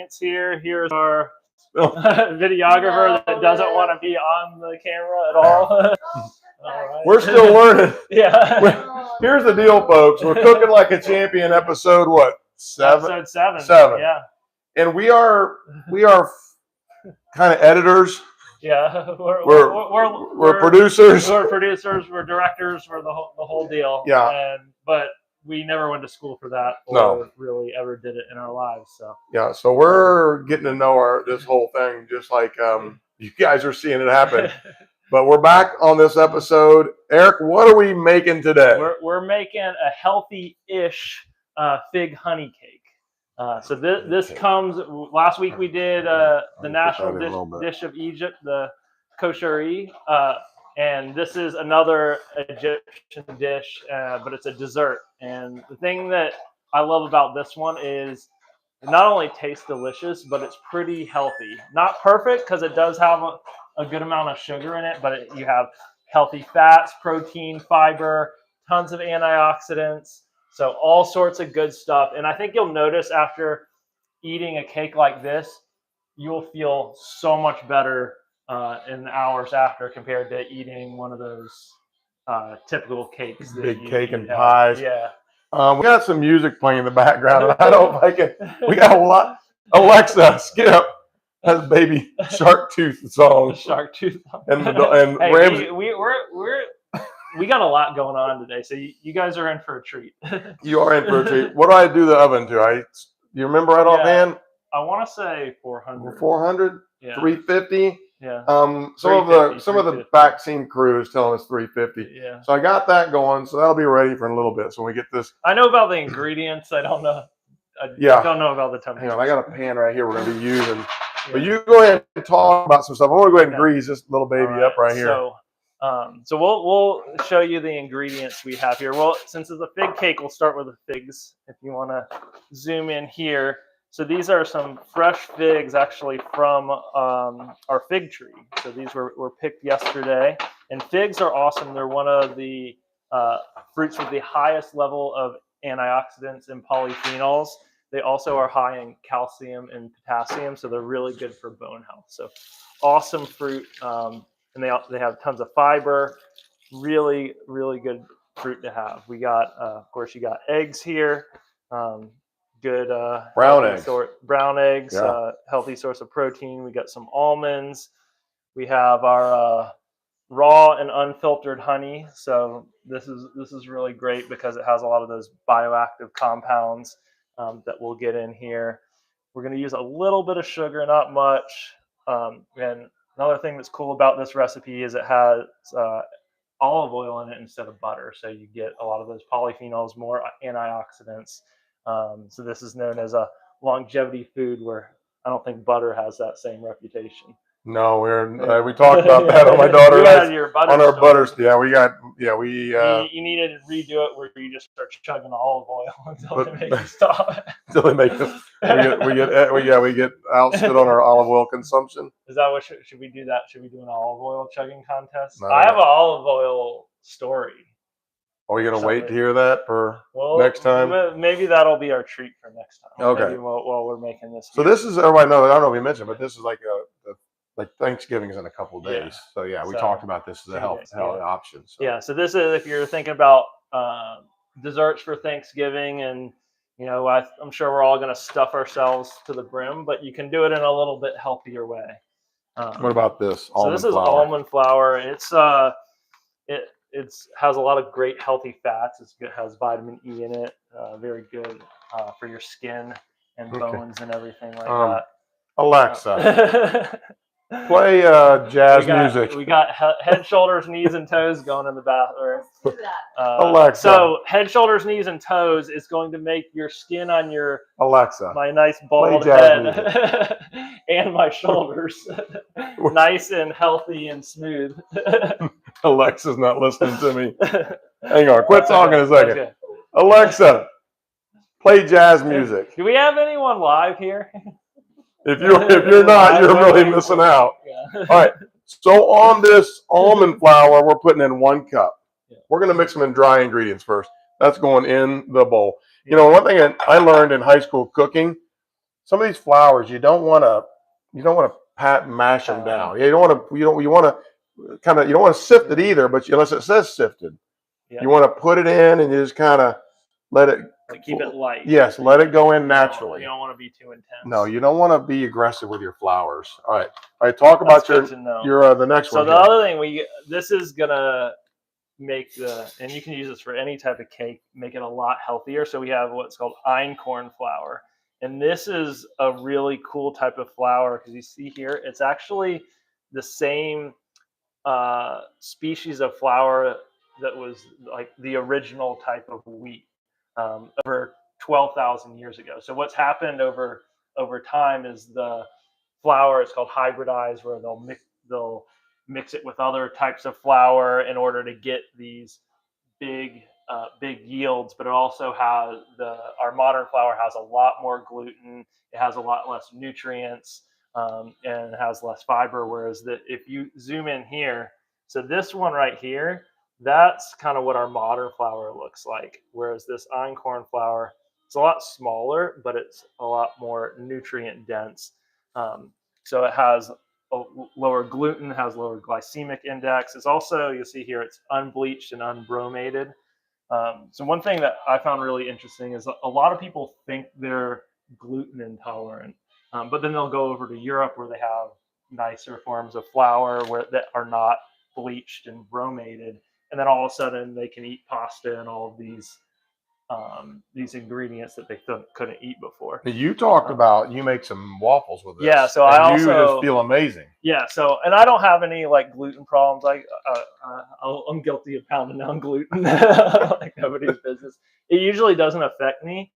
ingredients here. Here's our videographer that doesn't want to be on the camera at all. All right. We're still learning. Yeah. Here's the deal, folks. We're cooking like a champion. Episode what? 7. Episode 7. Yeah. And we are kind of editors. Yeah. We're producers. We're producers. We're directors. We're the whole deal. Yeah. But we never went to school for that, or really ever did it in our lives. So yeah. So we're getting to know this whole thing, just like you guys are seeing it happen. But we're back on this episode. Eric, what are we making today? We're making a healthy-ish fig honey cake. So this comes. Last week we did the national dish of Egypt, the kosheri, and this is another Egyptian dish, but it's a dessert. And the thing that I love about this one is it not only tastes delicious, but it's pretty healthy. Not perfect because it does have a good amount of sugar in it, but you have healthy fats, protein, fiber, tons of antioxidants. So all sorts of good stuff. And I think you'll notice after eating a cake like this, you'll feel so much better in the hours after compared to eating one of those typical cakes. Big cake and pies. Yeah. We got some music playing in the background. I don't like it. We got a lot. Alexa, skip. That's Baby Shark Tooth song. Shark Tooth. And hey, Ramsey. We got a lot going on today, so you guys are in for a treat. You are in for a treat. What do I do the oven to? You remember right offhand? I want to say 400. 400? Yeah. 350? Yeah. Some of the back scene crew is telling us 350. Yeah. So I got that going, so that'll be ready for a little bit. So when we get this. I know about the ingredients. I don't know. I don't know about the temperature. Hang on, I got a pan right here we're going to be using. Yeah. But you go ahead and talk about some stuff. I'm going to go ahead and grease this little baby up right here. So we'll show you the ingredients we have here. Well, since it's a fig cake, we'll start with the figs. If you want to zoom in here. So these are some fresh figs actually from our fig tree. So these were picked yesterday. And figs are awesome. They're one of the fruits with the highest level of antioxidants and polyphenols. They also are high in calcium and potassium, so they're really good for bone health. So awesome fruit. And they have tons of fiber. Really, really good fruit to have. We got, of course, you got eggs here. Good brown eggs. Brown eggs, yeah. Healthy source of protein. We got some almonds. We have our raw and unfiltered honey. So this is really great because it has a lot of those bioactive compounds that we'll get in here. We're going to use a little bit of sugar, not much. And another thing that's cool about this recipe is it has olive oil in it instead of butter. So you get a lot of those polyphenols, more antioxidants. So this is known as a longevity food where I don't think butter has that same reputation. No, we talked about that on my daughter on our butter. You need to redo it where you just start chugging olive oil until they make you stop. Until they make us, we get ousted on our olive oil consumption. Is that what should we do? That should we do an olive oil chugging contest? No. I have an olive oil story. Are we gonna wait to hear that for next time? Maybe that'll be our treat for next time. Okay. Maybe while we're making this. So this is everybody knows. I don't know if we mentioned, but this is like Thanksgiving is in a couple of days. Yeah. So we talked about this as a health option. So. Yeah. So this is if you're thinking about desserts for Thanksgiving, and I'm sure we're all gonna stuff ourselves to the brim, but you can do it in a little bit healthier way. What about this? This is almond flour. It has a lot of great healthy fats. It has vitamin E in it. Very good for your skin and bones and everything like that. Alexa, play jazz music. We got head, shoulders, knees, and toes going in the bathroom. Alexa. So head, shoulders, knees, and toes is going to make your skin on my nice bald head and my shoulders nice and healthy and smooth. Alexa's not listening to me. Hang on, quit talking a second. Okay. Alexa, play jazz music. Do we have anyone live here? If you're not, you're really missing out. Yeah. All right. So on this almond flour, we're putting in 1 cup. Yeah. We're going to mix them in dry ingredients first. That's going in the bowl. One thing I learned in high school cooking, some of these flours you don't want to mash them down. You don't want to you want to kind of, you don't want to sift it either, but unless it says sifted, you want to put it in and you just kind of let it keep it light. Yes, let it go in naturally. You don't want to be too intense. No, you don't want to be aggressive with your flours. All right. Talk about your the next one. So the other thing this is gonna make and you can use this for any type of cake, make it a lot healthier. So we have what's called einkorn flour, and this is a really cool type of flour because you see here it's actually the same species of flour that was like the original type of wheat over 12,000 years ago. So what's happened over time is the flour is called hybridized, where they'll mix it with other types of flour in order to get these big yields. But it also has our modern flour has a lot more gluten. It has a lot less nutrients, and it has less fiber. Whereas if you zoom in here, so this one right here, that's kind of what our modern flour looks like. Whereas this einkorn flour, it's a lot smaller, but it's a lot more nutrient dense. So it has a lower gluten, has lower glycemic index. It's also, you'll see here, it's unbleached and unbromated. So one thing that I found really interesting is a lot of people think they're gluten intolerant, but then they'll go over to Europe where they have nicer forms of flour that are not bleached and bromated, and then all of a sudden they can eat pasta and all of these ingredients that they couldn't eat before. You talked about you make some waffles with this. Yeah, so you just feel amazing. Yeah, so and I don't have any like gluten problems. I'm guilty of pounding down gluten like nobody's business. It usually doesn't affect me,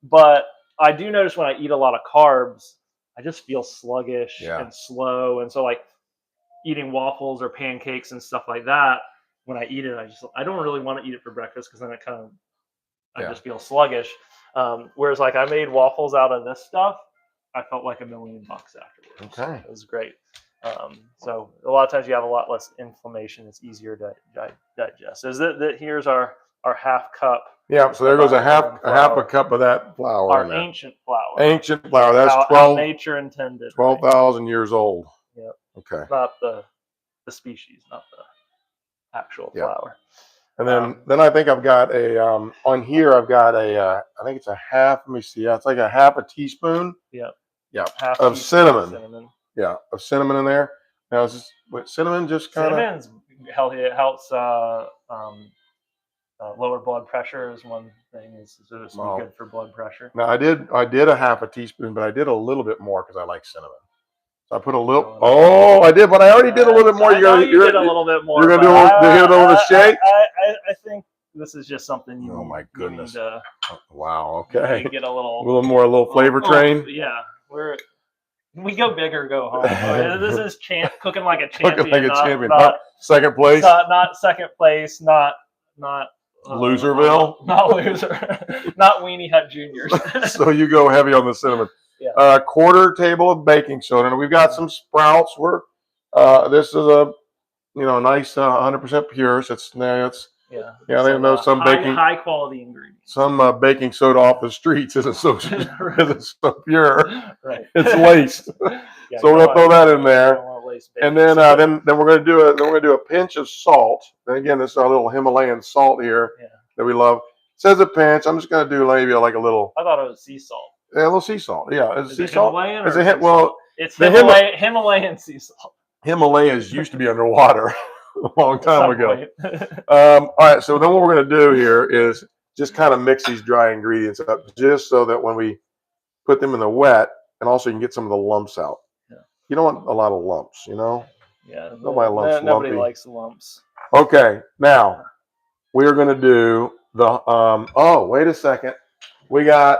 but I do notice when I eat a lot of carbs, I just feel sluggish and slow. And so like eating waffles or pancakes and stuff like that, when I eat it, I don't really want to eat it for breakfast because then it kind of I just feel sluggish. Whereas like I made waffles out of this stuff, I felt like $1 million afterwards. Okay. It was great. So a lot of times you have a lot less inflammation. It's easier to digest. So here's our half cup. Yeah. So there goes a half a cup of that flour. Our ancient flour. Ancient flour. That's how nature intended. 12,000 years old. Yep. Okay. Not the species, not the actual flour. And then I think I've got on here I've got I think it's a half. Let me see. Yeah, it's like a half a teaspoon. Yep. Yeah. Of cinnamon. Yeah, of cinnamon in there. Now is this cinnamon just kind of cinnamon's healthy. It helps lower blood pressure is one thing. It's good for blood pressure. Now I did a half a teaspoon, but I did a little bit more because I like cinnamon. So I put a little. Oh, I did, but I already did a little bit more. You did a little bit more. You're gonna do a shake. I think this is just something you. Oh my goodness! To, wow. Okay. Get a little flavor train. Yeah, we go big or go home. This is cooking like a champion. Cooking like a champion. Not second place. Not second place. Not Loserville. Not loser. Not Weenie Hut Juniors. So you go heavy on the cinnamon. Yeah. Quarter table of baking soda. And we've got some sprouts. This is a nice 100% pure. So they know some high quality ingredients. Some baking soda off the streets isn't so pure. Right. It's laced. So we're gonna throw that in there. And then we're gonna do a pinch of salt. And again, this is our little Himalayan salt here that we love. It says a pinch. I'm just gonna do maybe like a little. I thought it was sea salt. Yeah, a little sea salt. Yeah, is it sea salt? Himalayan it's Himalayan sea salt. Himalayas used to be underwater a long time ago. All right, so then what we're going to do here is just kind of mix these dry ingredients up, just so that when we put them in the wet, and also you can get some of the lumps out. Yeah. You don't want a lot of lumps, Yeah. Nobody likes lumps. Okay, now we are going to do the. Oh, wait a second. We got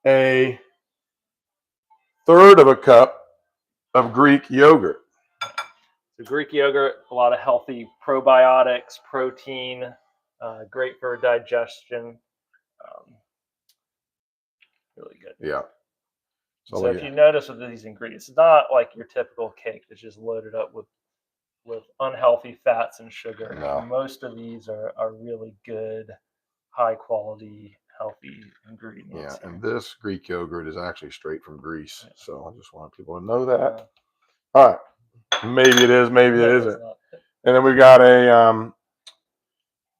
a third of a cup of Greek yogurt. So Greek yogurt, a lot of healthy probiotics, protein, great for digestion. Really good. Yeah. So if you notice with these ingredients, it's not like your typical cake that's just loaded up with unhealthy fats and sugar. No. Most of these are really good, high quality, healthy ingredients. Yeah, here. and this Greek yogurt is actually straight from Greece. Yeah. So I just want people to know that. All right. Maybe it is, maybe it isn't. And then we got a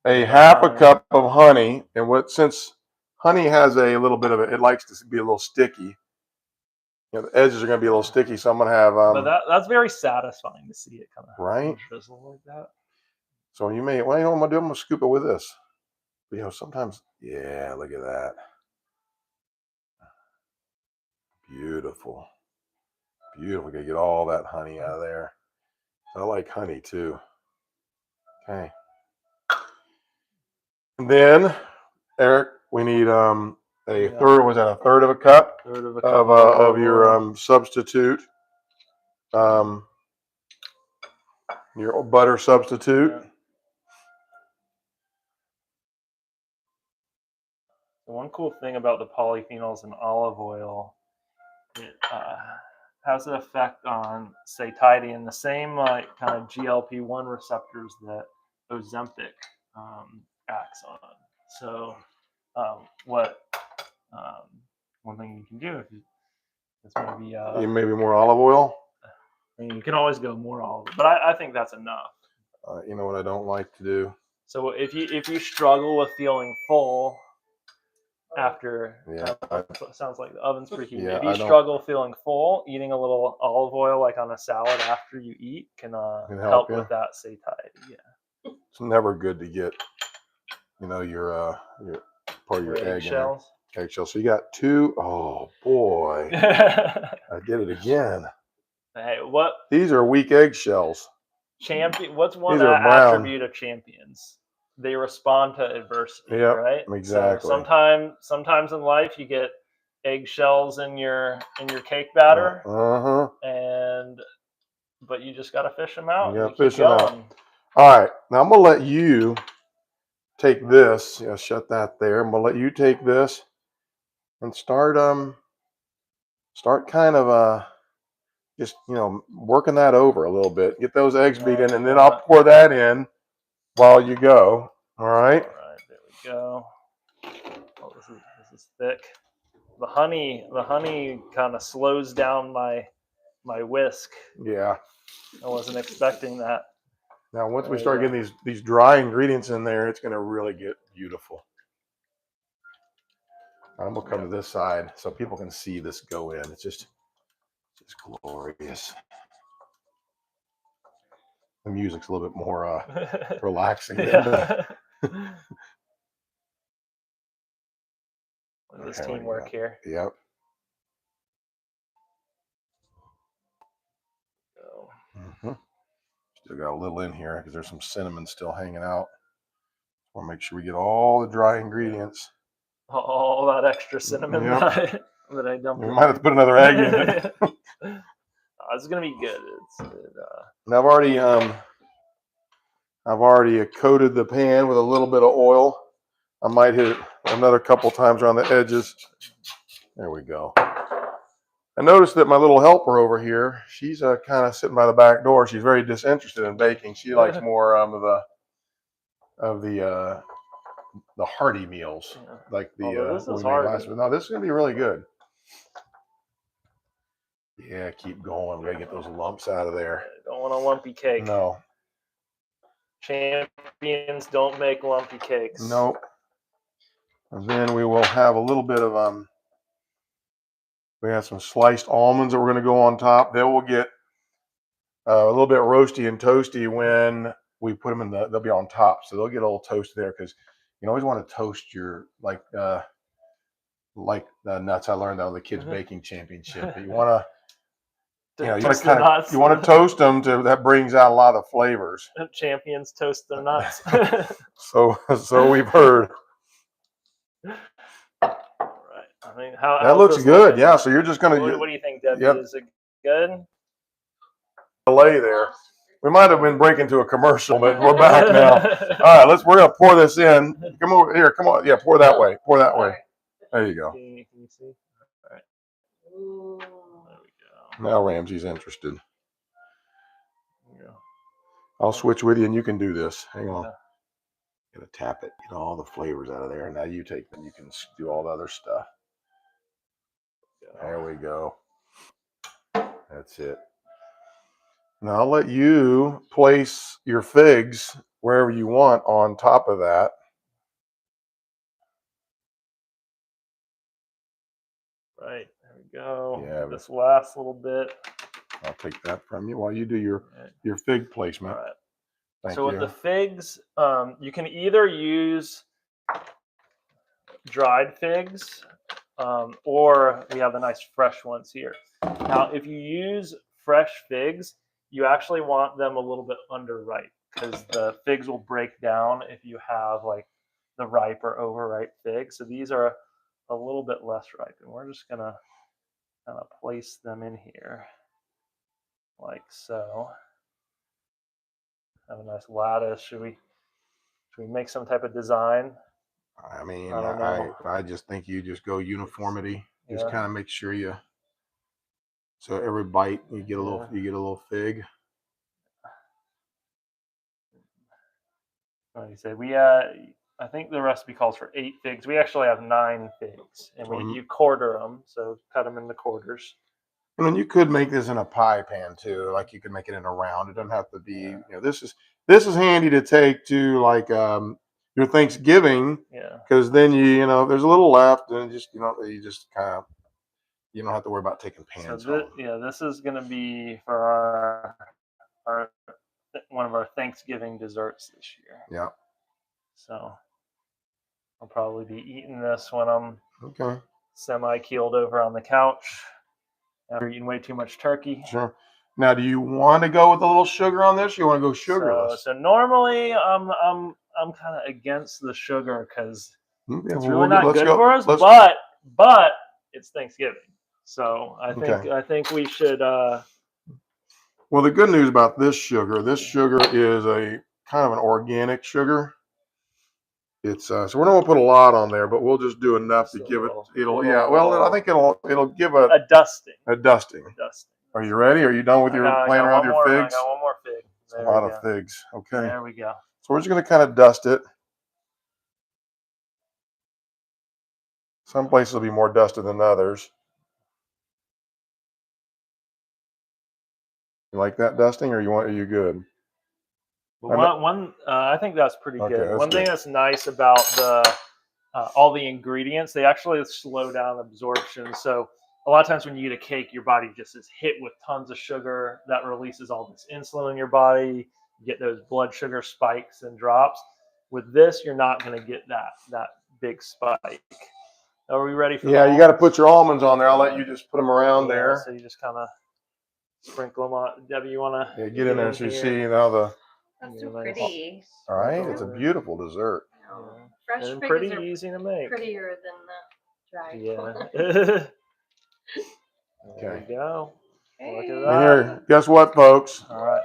half a cup of honey. And since honey has a little bit of it likes to be a little sticky. You know, the edges are going to be a little sticky, so I'm going to have. But that's very satisfying to see it kind of right drizzle like that. So you may, well, you know what I'm going to do? I'm going to scoop it with this. But, you know, sometimes, yeah, look at that. Beautiful. Beautiful. Got to get all that honey out of there. I like honey too. Okay. And then, Eric, we need a third. Was that a third of a cup? Third of a cup of your substitute. Your butter substitute. Yeah. One cool thing about the polyphenols in olive oil, it has an effect on satiety and the same kind of GLP-1 receptors that Ozempic acts on. So one thing you can do is maybe more olive oil. I mean, you can always go more olive, but I think that's enough. You know what I don't like to do? So if you struggle with feeling full after, it sounds like the oven's preheated. Yeah, if you struggle feeling full, eating a little olive oil like on a salad after you eat can help with that satiety. Yeah. It's never good to get, you know, your part of your eggshells. So you got two. Oh boy, I did it again. Hey, what? These are weak eggshells. What's one attribute of champions? They respond to adversity, right? Exactly. So sometimes in life you get eggshells in your cake batter, but you just got to fish them out. You got to fish them out. All right, now I'm gonna let you take this. Yeah, shut that there. I'm gonna let you take this and start kind of just, you know, working that over a little bit. Get those eggs beaten, and then I'll pour that in while you go. All right. All right, there we go. Oh, this is thick. The honey kind of slows down my whisk. Yeah. I wasn't expecting that. Now, once we start getting these dry ingredients in there, it's going to really get beautiful. I'm going to come to this side so people can see this go in. It's just glorious. The music's a little bit more relaxing. Look at this teamwork here. Yep. Still got a little in here because there's some cinnamon still hanging out. We'll make sure we get all the dry ingredients. All that extra cinnamon that I dumped. We might have to put another egg in it. It's gonna be good. Now I've already coated the pan with a little bit of oil. I might hit it another couple times around the edges. There we go. I noticed that my little helper over here, she's kind of sitting by the back door. She's very disinterested in baking. She likes more of the hearty meals, like the this is hard. No, this is gonna be really good. Yeah, keep going. We gotta get those lumps out of there. Don't want a lumpy cake. No. Champions don't make lumpy cakes. Nope. And then we will have a little bit of we have some sliced almonds that we're going to go on top. They will get a little bit roasty and toasty when we put them in they'll be on top. So they'll get a little toasted there because you always want to toast your, like the nuts. I learned that on the kids baking championship. You want to, you want to toast them that brings out a lot of flavors. Champions toast their nuts. So we've heard. I mean, how that looks good. Yeah. So you're just going to. What do you think, Debbie? Yep. Is it good? Delay there. We might have been breaking to a commercial, but we're back now. All right, we're going to pour this in. Come over here. Come on. Yeah, pour that way. Pour that way. There you go. Can you see? All right. Ooh. There we go. Now Ramsey's interested. I'll switch with you, and you can do this. Hang on. Gonna tap it, all the flavors out of there. Now you take them. You can do all the other stuff. There we go. That's it. Now I'll let you place your figs wherever you want on top of that. Right, there we go. Yeah, this last little bit. I'll take that from you while you do your fig placement. All right. Thank so you. with the figs, you can either use dried figs, or we have the nice fresh ones here. Now, if you use fresh figs, you actually want them a little bit underripe because the figs will break down if you have like the ripe or overripe figs. So these are a little bit less ripe, and we're just gonna kind of place them in here like so. Have a nice lattice. Should we make some type of design? I mean, I don't know. I just think you just go uniformity. Just kind of make sure so every bite you get a little fig. Like you said, I think the recipe calls for 8 figs. We actually have 9 figs, and you quarter them, so cut them into quarters. And then you could make this in a pie pan too, like you could make it in a round. It doesn't have to be. This is handy to take to like your Thanksgiving, because then if there's a little left, and you just kind of you don't have to worry about taking pans home. This is going to be for our one of our Thanksgiving desserts this year. Yeah. So I'll probably be eating this when I'm semi-keeled over on the couch after eating way too much turkey. Sure. Now, do you want to go with a little sugar on this? Or you want to go sugarless? So normally I'm kind of against the sugar because it's really not good for us. But it's Thanksgiving, so I think we should. Well, the good news about this sugar is a kind of an organic sugar. It's so we're not gonna put a lot on there, but we'll just do enough to give it. I think it'll give a dusting. A dusting. Are you ready? Are you done with your playing around with your figs? I got one more fig. A lot of figs. Okay. There we go. So we're just gonna kind of dust it. Some places will be more dusted than others. You like that dusting, or are you good? Well, I think that's pretty good. One thing that's nice about all the ingredients, they actually slow down absorption. So a lot of times when you eat a cake, your body just is hit with tons of sugar that releases all this insulin in your body. You get those blood sugar spikes and drops. With this, you're not going to get that big spike. Are we ready for you got to put your almonds on there. I'll let you just put them around there. So you just kind of sprinkle them on. Debbie, you want to get in there so you see the. That's so pretty. All right, it's a beautiful dessert. Fresh and pretty easy to make. Prettier than the dried. Yeah. There we go. Okay. Look at And that. here, guess what, folks? All right.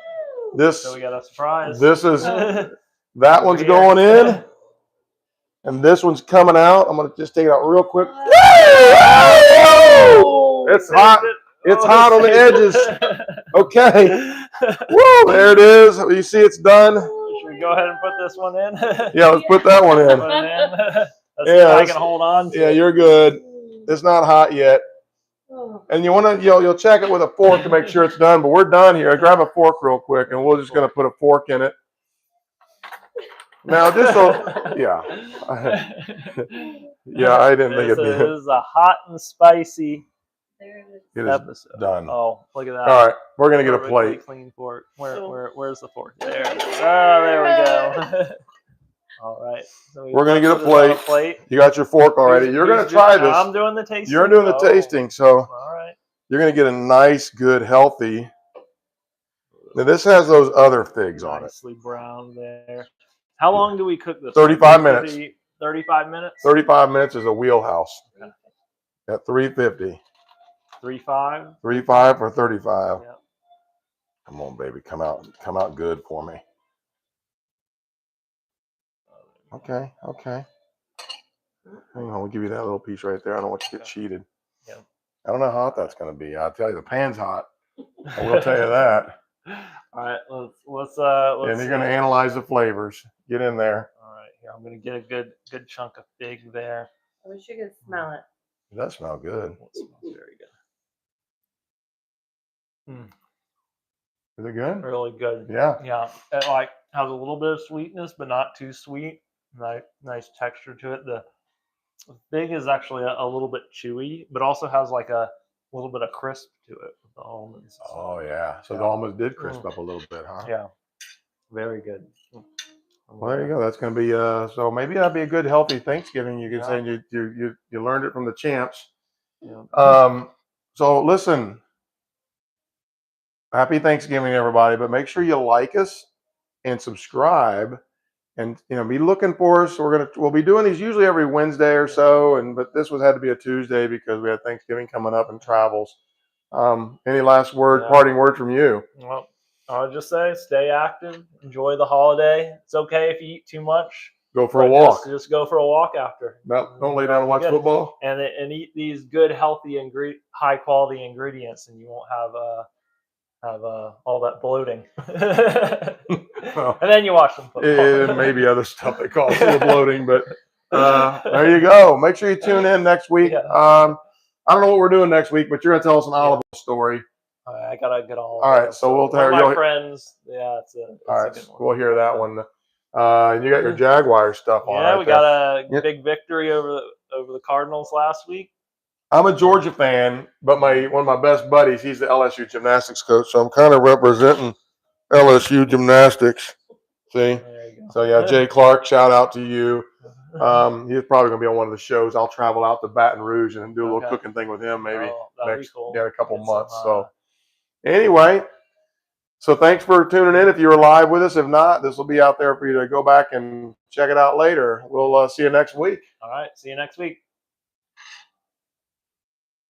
So we got a surprise. This is that one's going in, and this one's coming out. I'm gonna just take it out real quick. It's hot. It's hot on the edges. Okay. Woo, there it is. You see it's done. Should we go ahead and put this one in? Yeah, let's put that one in. Let's see if I can hold on to it. You're good. It's not hot yet. And you want to, you'll check it with a fork to make sure it's done, but we're done here. Grab a fork real quick, and we're just going to put a fork in it. Now, just so, I didn't think it'd be. This is a hot and spicy episode. Done. Oh, look at that. All right, we're going to get a plate. Clean fork. Where's the fork? There. Oh, there we go. All right. So we're going to get a plate. You got your fork already. You're going to try this. I'm doing the tasting. You're doing the tasting, so all right. You're going to get a nice, good, healthy. Now, this has those other figs on it. Nicely browned there. How long do we cook this? 35 minutes. 35 minutes? 35 minutes is a wheelhouse at 350. 3.5? 3.5 or 35. Yep. Come on, baby. Come out good for me. Okay. Hang on, we'll give you that little piece right there. I don't want you to get cheated. Yeah. I don't know how hot that's going to be. I'll tell you, the pan's hot. I will tell you that. All right, let's and you're going to analyze the flavors. Get in there. All right, Here, I'm gonna get a good chunk of fig there. I wish you could smell it. It does smell good. It smells very good. Is it good? Really good. Yeah. Yeah. It like has a little bit of sweetness, but not too sweet. Nice texture to it. The fig is actually a little bit chewy, but also has like a little bit of crisp to it with the almonds. Oh yeah. So the almonds did crisp up a little bit, huh? Yeah. Very good. Well, there you go. That's going to be so maybe that'd be a good healthy Thanksgiving. You can say you learned it from the champs. Yeah. So listen, happy Thanksgiving, everybody. But make sure you like us and subscribe, and be looking for us. We'll be doing these usually every Wednesday or so, but this had to be a Tuesday because we had Thanksgiving coming up and travels. Any last parting word from you? Well, I'll just say stay active, enjoy the holiday. It's okay if you eat too much. Go for a walk. Just go for a walk after. No, don't lay down and watch football. And eat these good, healthy, high quality ingredients, and you won't have all that bloating. Well, and then you watch some football. Maybe other stuff that causes the bloating, but there you go. Make sure you tune in next week. Yeah. I don't know what we're doing next week, but you're gonna tell us an olive story. I gotta get all right, so we'll tell my friends. Yeah, it's all right, a good one. we'll hear that one. And you got your Jaguar stuff on. Yeah, we got a big victory over the Cardinals last week. I'm a Georgia fan, but one of my best buddies, he's the LSU gymnastics coach, so I'm kind of representing LSU gymnastics. See? So yeah, Jay Clark, shout out to you. He's probably gonna be on one of the shows. I'll travel out to Baton Rouge and do a little cooking thing with him maybe next a couple months. So anyway, so thanks for tuning in. If you were live with us, if not, this will be out there for you to go back and check it out later. We'll see you next week. All right, see you next week.